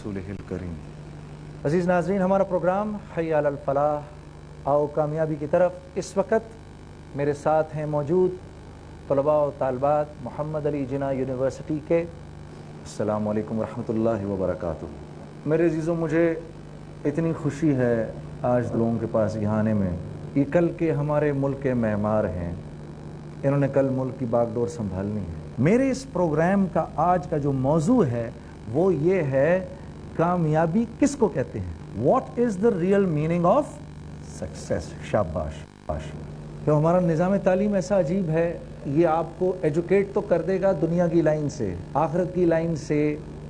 रसूलिहिल करीम। अजीज़ नाज़रीन, हमारा प्रोग्राम हय्या अलल फलाह, आओ कामयाबी की तरफ। इस वक्त मेरे साथ हैं मौजूद तलबा और तालबात मोहम्मद अली जिन्ना यूनिवर्सिटी के। अस्सलामु अलैकुम वरहमतुल्लाहि वबरकातुहू। मेरे अजीज़ों, मुझे इतनी खुशी है आज लोगों के पास यहाँ आने में। ये कल के हमारे मुल्क के मेहमान हैं, इन्होंने कल मुल्क की बागडोर संभालनी है। मेरे इस प्रोग्राम का आज का जो मौजू है वो ये है, कामयाबी किसको कहते हैं? What is the real meaning of success? शाबाश। तो हमारा निज़ाम तालीम ऐसा अजीब है, ये आपको एजुकेट तो कर देगा दुनिया की लाइन से, आखिरत की लाइन से,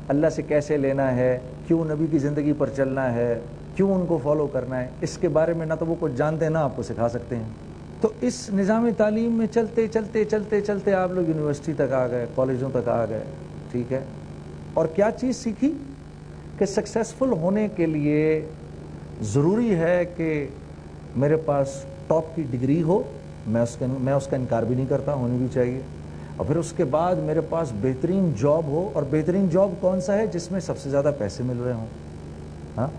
अल्लाह से कैसे लेना है, क्यों नबी की ज़िंदगी पर चलना है, क्यों उनको फॉलो करना है, इसके बारे में ना तो वो कुछ जानते हैं ना आपको सिखा सकते हैं। तो इस निज़ाम तालीम में चलते चलते चलते चलते आप लोग यूनिवर्सिटी तक आ गए, कॉलेजों तक आ गए, ठीक है। और क्या चीज़ सीखी कि सक्सेसफुल होने के लिए ज़रूरी है कि मेरे पास टॉप की डिग्री हो। मैं उसका इनकार भी नहीं करता, होनी भी चाहिए। और फिर उसके बाद मेरे पास बेहतरीन जॉब हो, और बेहतरीन जॉब कौन सा है? जिसमें सबसे ज़्यादा पैसे मिल रहे हों। हाँ,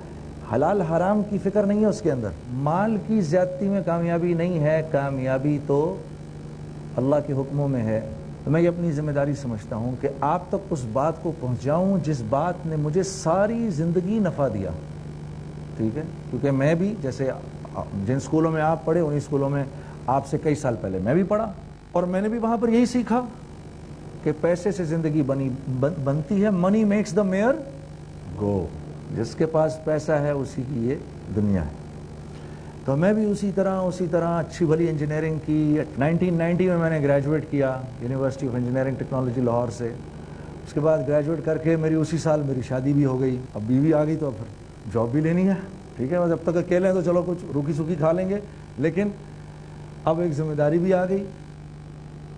हलाल हराम की फिक्र नहीं है उसके अंदर, माल की ज़्यादती में कामयाबी नहीं है, कामयाबी तो अल्लाह के हुक्मों में है। तो मैं ये अपनी ज़िम्मेदारी समझता हूँ कि आप तक उस बात को पहुँचाऊँ जिस बात ने मुझे सारी ज़िंदगी नफ़ा दिया, ठीक है। क्योंकि मैं भी, जैसे जिन स्कूलों में आप पढ़े उन्हीं स्कूलों में आपसे कई साल पहले मैं भी पढ़ा, और मैंने भी वहाँ पर यही सीखा कि पैसे से ज़िंदगी बनती है। मनी मेक्स द मेयर गो। जिसके पास पैसा है उसी की ये दुनिया है। तो मैं भी उसी तरह अच्छी भली इंजीनियरिंग की। 1990 में मैंने ग्रेजुएट किया university of engineering technology Lahore से। उसके बाद ग्रेजुएट करके मेरी उसी साल मेरी शादी भी हो गई। अब बीवी आ गई तो अब फिर जॉब भी लेनी है, ठीक है। जब तक अकेले हैं तो चलो कुछ रूखी सूखी खा लेंगे, लेकिन अब एक जिम्मेदारी भी आ गई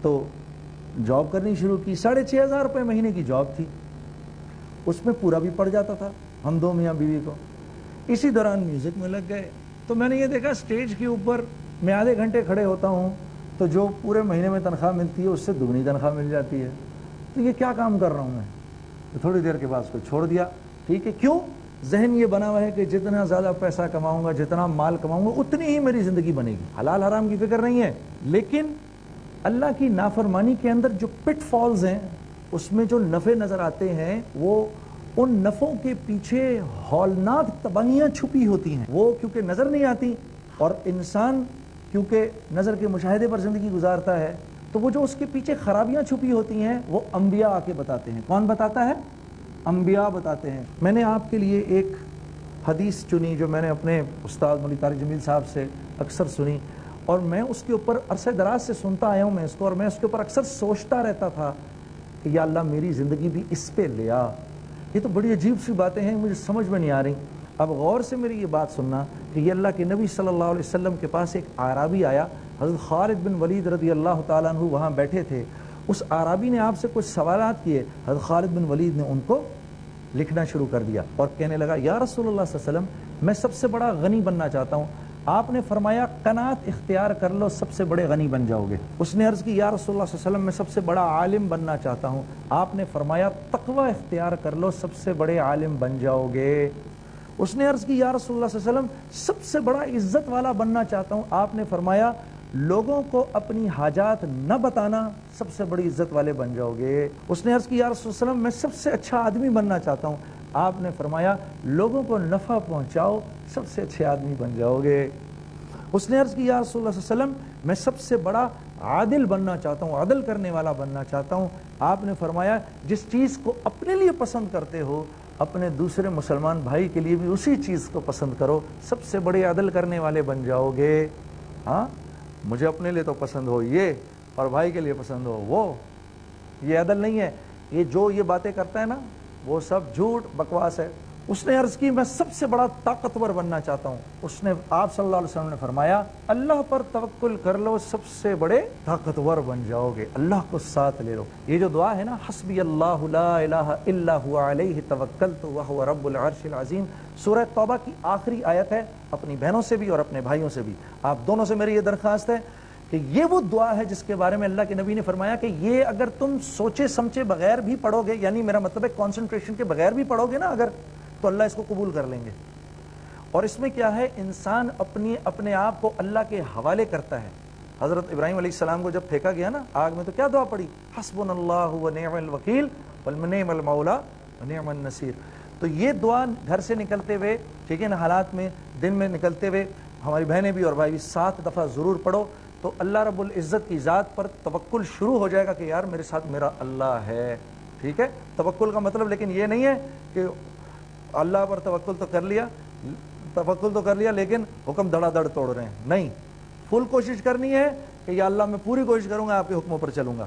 तो जॉब करनी शुरू की। 6,500 रुपये महीने की जॉब थी, उसमें पूरा भी पड़ जाता था हम दो मियाँ बीवी को। इसी दौरान म्यूज़िक में लग गए। तो मैंने ये देखा, स्टेज के ऊपर मैं आधे घंटे खड़े होता हूँ तो जो पूरे महीने में तनख्वाह मिलती है उससे दुगनी तनख्वाह मिल जाती है। तो ये क्या काम कर रहा हूँ मैं? तो थोड़ी देर के बाद उसको छोड़ दिया, ठीक है। क्यों? जहन ये बना हुआ है कि जितना ज़्यादा पैसा कमाऊँगा, जितना माल कमाऊँगा, उतनी ही मेरी ज़िंदगी बनेगी। हलाल हराम की फिक्र नहीं है, लेकिन अल्लाह की नाफरमानी के अंदर जो पिटफॉल्स हैं, उसमें जो नफ़े नज़र आते हैं, वो उन नफ़ों के पीछे हौलनाक तबाहियाँ छुपी होती हैं। वो क्योंकि नज़र नहीं आती, और इंसान क्योंकि नज़र के मुशाहिदे पर ज़िंदगी गुजारता है, तो वो जो उसके पीछे खराबियाँ छुपी होती हैं वो अंबिया आके बताते हैं। कौन बताता है? अंबिया बताते हैं। मैंने आपके लिए एक हदीस चुनी जो मैंने अपने उस्ताद मौलवी तारिक जमील साहब से अक्सर सुनी, और मैं उसके ऊपर अरसे दराज से सुनता आया हूँ मैं इसको, और मैं उसके ऊपर अक्सर सोचता रहता था कि या अल्लाह मेरी ज़िंदगी भी इस पे ले आ। ये तो बड़ी अजीब सी बातें हैं, मुझे समझ में नहीं आ रही। अब गौर से मेरी ये बात सुनना कि ये अल्लाह के नबी सल्लल्लाहु अलैहि वसल्लम के पास एक आराबी आया, हज़रत खालिद बिन वलीद रज़ी अल्लाह तआला अन्हु वहाँ बैठे थे। उस आराबी ने आपसे कुछ सवालात किए, हज़रत खालिद बिन वलीद ने उनको लिखना शुरू कर दिया और कहने लगा, या रसूलुल्लाह सल्लल्लाहु अलैहि वसल्लम, मैं सबसे बड़ा गनी बनना चाहता हूँ। आपने फरमाया कनात इख्तियार कर लो, सबसे बड़े गनी बन जाओगे। उसने अर्ज़ की, या रसूलुल्लाह सल्लल्लाहु अलैहि वसल्लम, मैं सबसे बड़ा आलिम बनना चाहता हूँ। आपने फरमाया तक़वा इख्तियार कर लो, सबसे बड़े आलिम बन जाओगे। उसने अर्ज़ की, या रसूलुल्लाह सल्लल्लाहु अलैहि वसल्लम, सबसे बड़ा इज्जत वाला बनना चाहता हूँ। आपने फरमाया लोगों को अपनी हाजात न बताना, सबसे बड़ी इज्जत वाले बन जाओगे। उसने अर्ज़ की, या रसूलुल्लाह सल्लल्लाहु अलैहि वसल्लम, मैं सबसे अच्छा आदमी बनना चाहता हूँ। आपने फरमाया लोगों को नफ़ा पहुँचाओ, सबसे अच्छे आदमी बन जाओगे। उसने अर्ज़ की, या रसूलुल्लाह सल्लल्लाहु अलैहि वसल्लम, मैं सबसे बड़ा आदिल बनना चाहता हूँ, अदल करने वाला बनना चाहता हूँ। आपने फरमाया जिस चीज़ को अपने लिए पसंद करते हो, अपने दूसरे मुसलमान भाई के लिए भी उसी चीज़ को पसंद करो, सबसे बड़े अदल करने वाले बन जाओगे। हाँ, मुझे अपने लिए तो पसंद हो ये, और भाई के लिए पसंद हो वो, ये अदल नहीं है। ये जो ये बातें करता है ना, वो सब झूठ बकवास है। उसने अर्ज़ की, मैं सबसे बड़ा ताकतवर बनना चाहता हूँ। उसने, आप सल्लल्लाहु अलैहि वसल्लम ने फरमाया, अल्लाह पर तवक्कुल कर लो, सबसे बड़े ताकतवर बन जाओगे, अल्लाह को साथ ले लो। ये जो दुआ है ना, हस्बी अल्लाहु ला इलाहा इल्ला हुवा अलैहि तवक्कलतु व हुवा रब्बुल अर्शिल अज़ीम, सूरह तौबा की आखिरी आयत है। अपनी बहनों से भी और अपने भाइयों से भी, आप दोनों से मेरी ये दरख्वास्त है कि ये वो दुआ है जिसके बारे में अल्लाह के नबी ने फरमाया कि ये अगर तुम सोचे समझे बगैर भी पढ़ोगे, यानी मेरा मतलब है कॉन्सेंट्रेशन के बगैर भी पढ़ोगे ना, अगर تو اللہ اس کو قبول کر لیں گے۔ اور اس میں کیا ہے، انسان اپنے آپ کو اللہ کے حوالے کرتا ہے۔ حضرت ابراہیم علیہ السلام کو جب پھینکا گیا نا آگ میں، تو کیا دعا پڑی؟ حسبنا اللہ ونعم الوکیل ونعم المولا ونعم النصیر۔ تو یہ دعا گھر سے نکلتے ہوئے، ٹھیک ہے نا، حالات میں دن میں نکلتے ہوئے ہماری بہنیں بھی اور بھائی بھی 7 دفعہ ضرور پڑھو، تو اللہ رب العزت کی ذات پر توکل شروع ہو جائے گا کہ یار میرے ساتھ میرا اللہ ہے۔ ٹھیک ہے، توکل کا مطلب لیکن یہ نہیں ہے کہ اللہ پر توکل تو کر لیا لیکن حکم دڑا دڑ توڑ رہے ہیں، نہیں، فل کوشش کرنی ہے کہ یا اللہ میں پوری کوشش کروں گا، آپ کے حکموں پر چلوں گا۔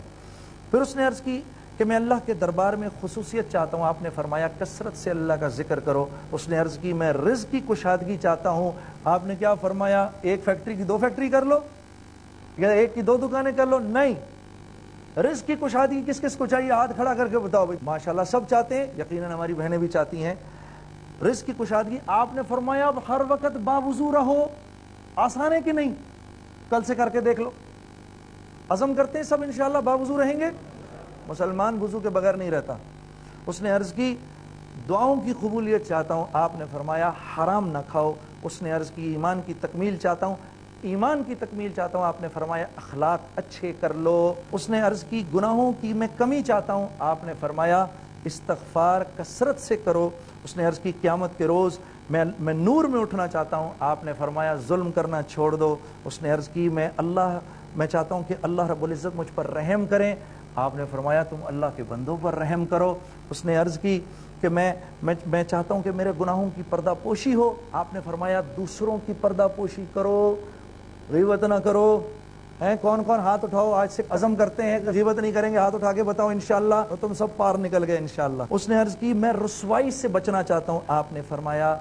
پھر اس نے عرض کی کہ میں اللہ کے دربار میں خصوصیت چاہتا ہوں، آپ نے فرمایا کثرت سے اللہ کا ذکر کرو۔ اس نے عرض کی میں رزق کی کشادگی چاہتا ہوں، آپ نے کیا فرمایا؟ 1 فیکٹری کی 2 فیکٹری کر لو یا 1 کی 2 دکانیں کر لو؟ نہیں، رزق کی کشادگی کس کس کو چاہیے؟ ہاتھ کھڑا کر کے بتاؤ بھائی۔ ماشاءاللہ سب چاہتے ہیں، یقیناً ہماری بہنیں بھی چاہتی ہیں رزق کی کشادگی۔ آپ نے فرمایا اب ہر وقت باوضو رہو۔ آسان ہے کہ نہیں؟ کل سے کر کے دیکھ لو، عزم کرتے ہیں سب انشاءاللہ باوضو رہیں گے۔ مسلمان وضو کے بغیر نہیں رہتا۔ اس نے عرض کی دعاؤں کی قبولیت چاہتا ہوں، آپ نے فرمایا حرام نہ کھاؤ۔ اس نے عرض کی ایمان کی تکمیل چاہتا ہوں، ایمان کی تکمیل چاہتا ہوں، آپ نے فرمایا اخلاق اچھے کر لو۔ اس نے عرض کی گناہوں کی میں کمی چاہتا ہوں، آپ نے فرمایا استغفار کثرت سے کرو۔ اس نے عرض کی قیامت کے روز میں نور میں اٹھنا چاہتا ہوں، آپ نے فرمایا ظلم کرنا چھوڑ دو۔ اس نے عرض کی میں چاہتا ہوں کہ اللہ رب العزت مجھ پر رحم کریں، آپ نے فرمایا تم اللہ کے بندوں پر رحم کرو۔ اس نے عرض کی کہ میں چاہتا ہوں کہ میرے گناہوں کی پردہ پوشی ہو، آپ نے فرمایا دوسروں کی پردہ پوشی کرو، غیبت نہ کرو۔ کون کون ہاتھ اٹھاؤ، آج سے عزم کرتے ہیں کہ غیبت نہیں کریں گے، ہاتھ اٹھا کے بتاؤ انشاءاللہ، تو تم سب پار نکل گئے انشاءاللہ۔ اس نے عرض کی میں رسوائی سے بچنا چاہتا ہوں، آپ نے فرمایا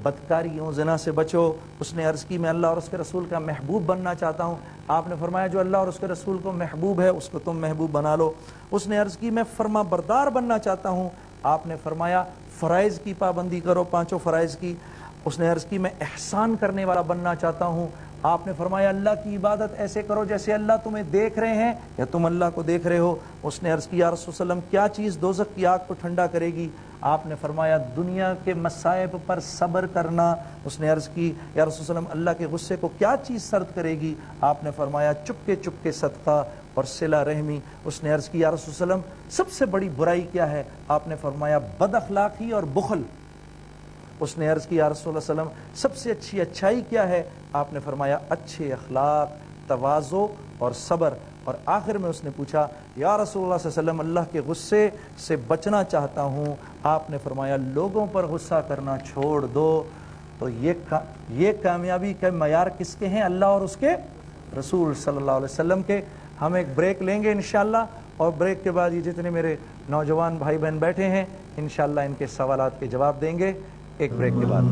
بدکاریوں زنا سے بچو۔ اس نے عرض کی میں اللہ اور اس کے رسول کا محبوب بننا چاہتا ہوں، آپ نے فرمایا جو اللہ اور اس کے رسول کو محبوب ہے اس کو تم محبوب بنا لو۔ اس نے عرض کی میں فرما بردار بننا چاہتا ہوں، آپ نے فرمایا فرائض کی پابندی کرو، 5 فرائض کی۔ اس نے عرض کی میں احسان کرنے والا بننا چاہتا ہوں، آپ نے فرمایا اللہ کی عبادت ایسے کرو جیسے اللہ تمہیں دیکھ رہے ہیں یا تم اللہ کو دیکھ رہے ہو۔ اس نے عرض کی یا رسول اللہ کیا چیز دوزخ کی آگ کو ٹھنڈا کرے گی؟ آپ نے فرمایا دنیا کے مصائب پر صبر کرنا۔ اس نے عرض کی یا رسول اللہ اللہ کے غصے کو کیا چیز سرد کرے گی؟ آپ نے فرمایا چپ کے صدقہ اور صلہ رحمی۔ اس نے عرض کی یا رسول اللہ سب سے بڑی برائی کیا ہے؟ آپ نے فرمایا بد اخلاقی اور بخل۔ اس نے عرض کی یا رسول اللہ صلی اللہ علیہ وسلم سب سے اچھی اچھائی کیا ہے؟ آپ نے فرمایا اچھے اخلاق، تواضع اور صبر۔ اور آخر میں اس نے پوچھا یا رسول اللہ صلی اللہ علیہ وسلم اللہ کے غصے سے بچنا چاہتا ہوں، آپ نے فرمایا لوگوں پر غصہ کرنا چھوڑ دو۔ تو یہ کامیابی کے معیار کس کے ہیں؟ اللہ اور اس کے رسول صلی اللہ علیہ وسلم کے۔ ہم ایک بریک لیں گے انشاءاللہ، اور بریک کے بعد یہ جتنے میرے نوجوان بھائی بہن بیٹھے ہیں انشاءاللہ ان کے سوالات کے جواب دیں گے ایک بریک کے بعد۔